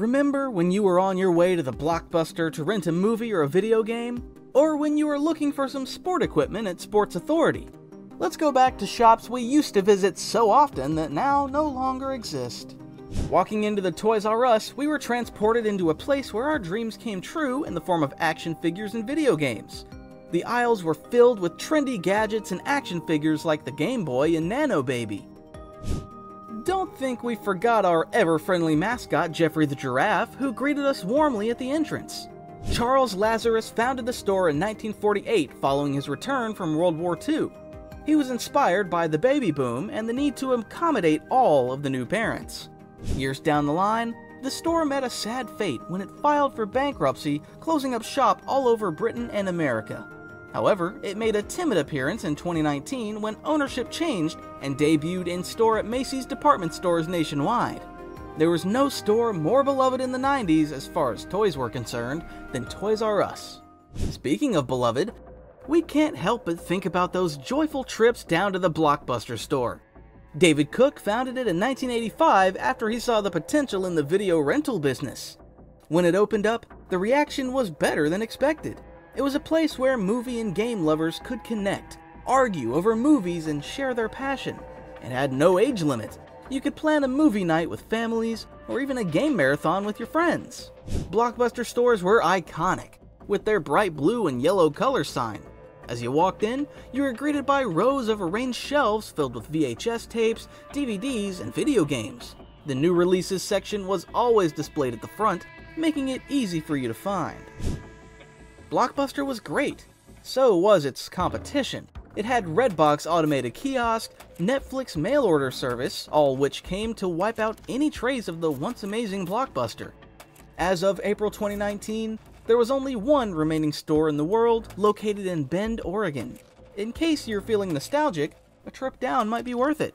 Remember when you were on your way to the Blockbuster to rent a movie or a video game? Or when you were looking for some sport equipment at Sports Authority? Let's go back to shops we used to visit so often that now no longer exist. Walking into the Toys R Us, we were transported into a place where our dreams came true in the form of action figures and video games. The aisles were filled with trendy gadgets and action figures like the Game Boy and Nano Baby. Don't think we forgot our ever-friendly mascot Jeffrey the Giraffe, who greeted us warmly at the entrance. Charles Lazarus founded the store in 1948 following his return from World War II. He was inspired by the baby boom and the need to accommodate all of the new parents. Years down the line, the store met a sad fate when it filed for bankruptcy, closing up shop all over Britain and America. However, it made a timid appearance in 2019 when ownership changed and debuted in-store at Macy's department stores nationwide. There was no store more beloved in the 90s as far as toys were concerned than Toys R Us. Speaking of beloved, we can't help but think about those joyful trips down to the Blockbuster store. David Cook founded it in 1985 after he saw the potential in the video rental business. When it opened up, the reaction was better than expected. It was a place where movie and game lovers could connect, argue over movies, and share their passion. It had no age limit. You could plan a movie night with families, or even a game marathon with your friends. Blockbuster stores were iconic, with their bright blue and yellow color sign. As you walked in, you were greeted by rows of arranged shelves filled with VHS tapes, DVDs, and video games. The new releases section was always displayed at the front, making it easy for you to find. Blockbuster was great. So was its competition. It had Redbox automated kiosk, Netflix mail order service, all which came to wipe out any trace of the once amazing Blockbuster. As of April 2019, there was only one remaining store in the world, located in Bend, Oregon. In case you're feeling nostalgic, a trip down might be worth it.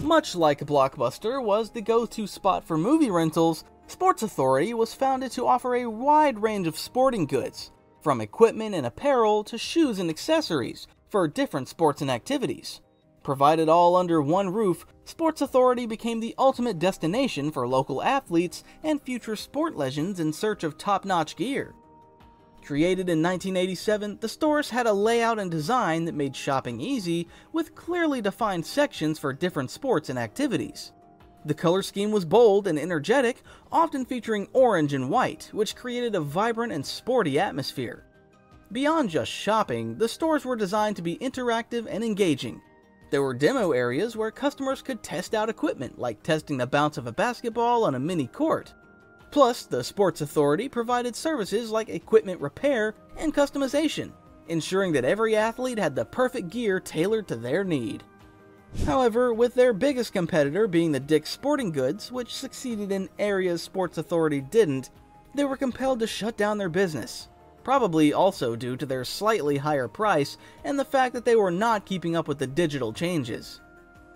Much like Blockbuster was the go-to spot for movie rentals, Sports Authority was founded to offer a wide range of sporting goods, from equipment and apparel to shoes and accessories for different sports and activities. Provided all under one roof, Sports Authority became the ultimate destination for local athletes and future sport legends in search of top-notch gear. Created in 1987, the stores had a layout and design that made shopping easy, with clearly defined sections for different sports and activities. The color scheme was bold and energetic, often featuring orange and white, which created a vibrant and sporty atmosphere. Beyond just shopping, the stores were designed to be interactive and engaging. There were demo areas where customers could test out equipment, like testing the bounce of a basketball on a mini court. Plus, the Sports Authority provided services like equipment repair and customization, ensuring that every athlete had the perfect gear tailored to their need. However, with their biggest competitor being the Dick's Sporting Goods, which succeeded in areas Sports Authority didn't, they were compelled to shut down their business. Probably also due to their slightly higher price and the fact that they were not keeping up with the digital changes.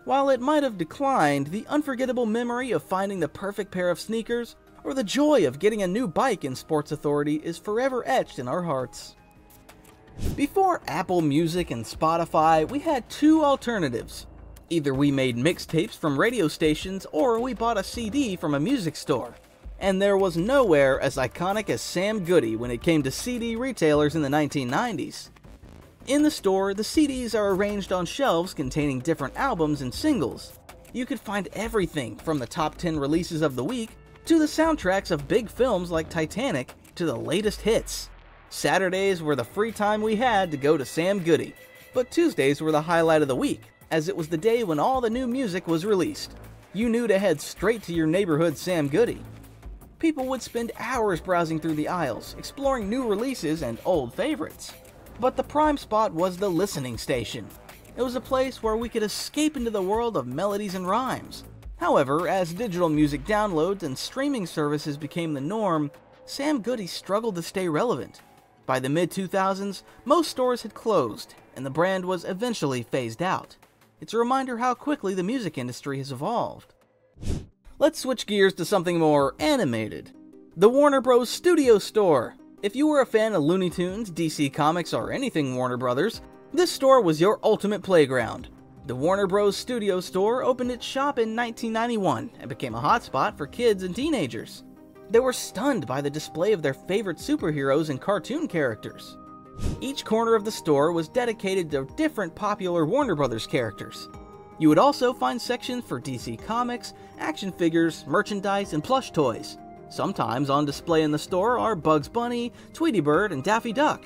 While it might have declined, the unforgettable memory of finding the perfect pair of sneakers or the joy of getting a new bike in Sports Authority is forever etched in our hearts. Before Apple Music and Spotify, we had two alternatives. Either we made mixtapes from radio stations or we bought a CD from a music store. And there was nowhere as iconic as Sam Goody when it came to CD retailers in the 1990s. In the store, the CDs are arranged on shelves containing different albums and singles. You could find everything from the top 10 releases of the week to the soundtracks of big films like Titanic to the latest hits. Saturdays were the free time we had to go to Sam Goody, but Tuesdays were the highlight of the week, as it was the day when all the new music was released. You knew to head straight to your neighborhood Sam Goody. People would spend hours browsing through the aisles, exploring new releases and old favorites. But the prime spot was the listening station. It was a place where we could escape into the world of melodies and rhymes. However, as digital music downloads and streaming services became the norm, Sam Goody struggled to stay relevant. By the mid-2000s, most stores had closed, and the brand was eventually phased out. It's a reminder how quickly the music industry has evolved. Let's switch gears to something more animated. The Warner Bros. Studio Store. If you were a fan of Looney Tunes, DC Comics, or anything Warner Brothers, this store was your ultimate playground. The Warner Bros. Studio Store opened its shop in 1991 and became a hotspot for kids and teenagers. They were stunned by the display of their favorite superheroes and cartoon characters. Each corner of the store was dedicated to different popular Warner Brothers characters. You would also find sections for DC Comics, action figures, merchandise, and plush toys. Sometimes on display in the store are Bugs Bunny, Tweety Bird, and Daffy Duck.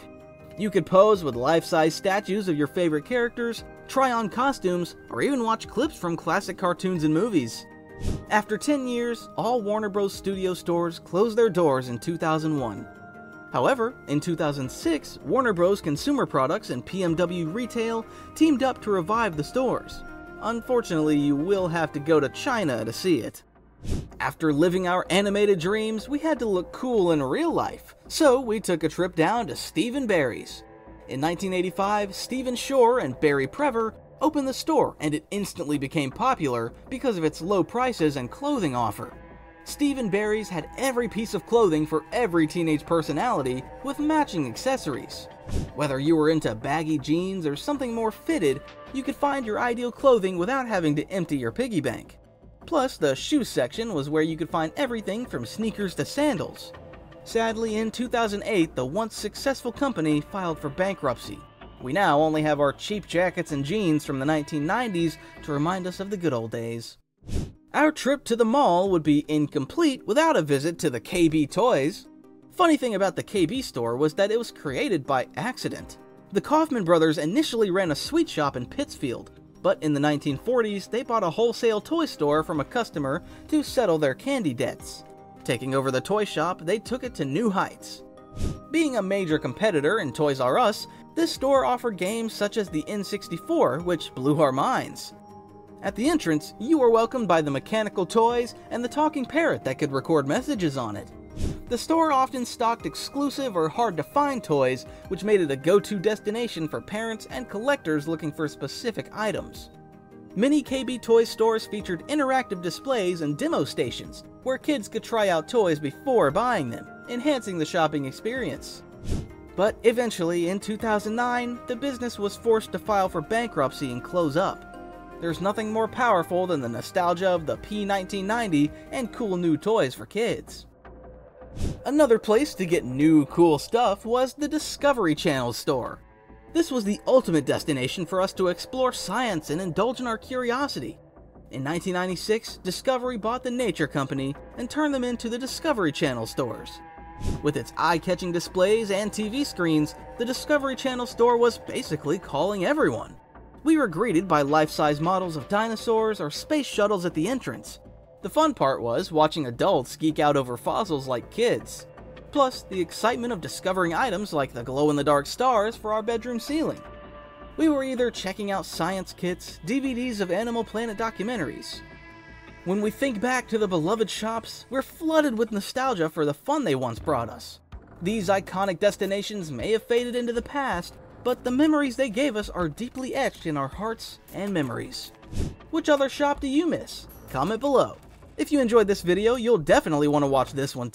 You could pose with life-size statues of your favorite characters, try on costumes, or even watch clips from classic cartoons and movies. After 10 years, all Warner Bros. Studio stores closed their doors in 2001. However, in 2006, Warner Bros. Consumer Products and PMW Retail teamed up to revive the stores. Unfortunately, you will have to go to China to see it. After living our animated dreams, we had to look cool in real life, so we took a trip down to Steve & Barry's. In 1985, Stephen Shore and Barry Prever opened the store, and it instantly became popular because of its low prices and clothing offer. Steve & Barry's had every piece of clothing for every teenage personality with matching accessories. Whether you were into baggy jeans or something more fitted, you could find your ideal clothing without having to empty your piggy bank. Plus, the shoe section was where you could find everything from sneakers to sandals. Sadly, in 2008, the once successful company filed for bankruptcy. We now only have our cheap jackets and jeans from the 1990s to remind us of the good old days. Our trip to the mall would be incomplete without a visit to the KB Toys. Funny thing about the KB store was that it was created by accident. The Kaufman brothers initially ran a sweet shop in Pittsfield, but in the 1940s they bought a wholesale toy store from a customer to settle their candy debts. Taking over the toy shop, they took it to new heights. Being a major competitor in Toys R Us, this store offered games such as the N64, which blew our minds. At the entrance, you were welcomed by the mechanical toys and the talking parrot that could record messages on it. The store often stocked exclusive or hard-to-find toys, which made it a go-to destination for parents and collectors looking for specific items. Many KB Toys stores featured interactive displays and demo stations, where kids could try out toys before buying them, enhancing the shopping experience. But eventually, in 2009, the business was forced to file for bankruptcy and close up. There's nothing more powerful than the nostalgia of the P1990 and cool new toys for kids. Another place to get new cool stuff was the Discovery Channel store. This was the ultimate destination for us to explore science and indulge in our curiosity. In 1996, Discovery bought the Nature Company and turned them into the Discovery Channel stores. With its eye-catching displays and TV screens, the Discovery Channel store was basically calling everyone. We were greeted by life-size models of dinosaurs or space shuttles at the entrance. The fun part was watching adults geek out over fossils like kids. Plus, the excitement of discovering items like the glow-in-the-dark stars for our bedroom ceiling. We were either checking out science kits, DVDs of Animal Planet documentaries. When we think back to the beloved shops, we're flooded with nostalgia for the fun they once brought us. These iconic destinations may have faded into the past, but the memories they gave us are deeply etched in our hearts and memories. Which other shop do you miss? Comment below. If you enjoyed this video, you'll definitely want to watch this one too.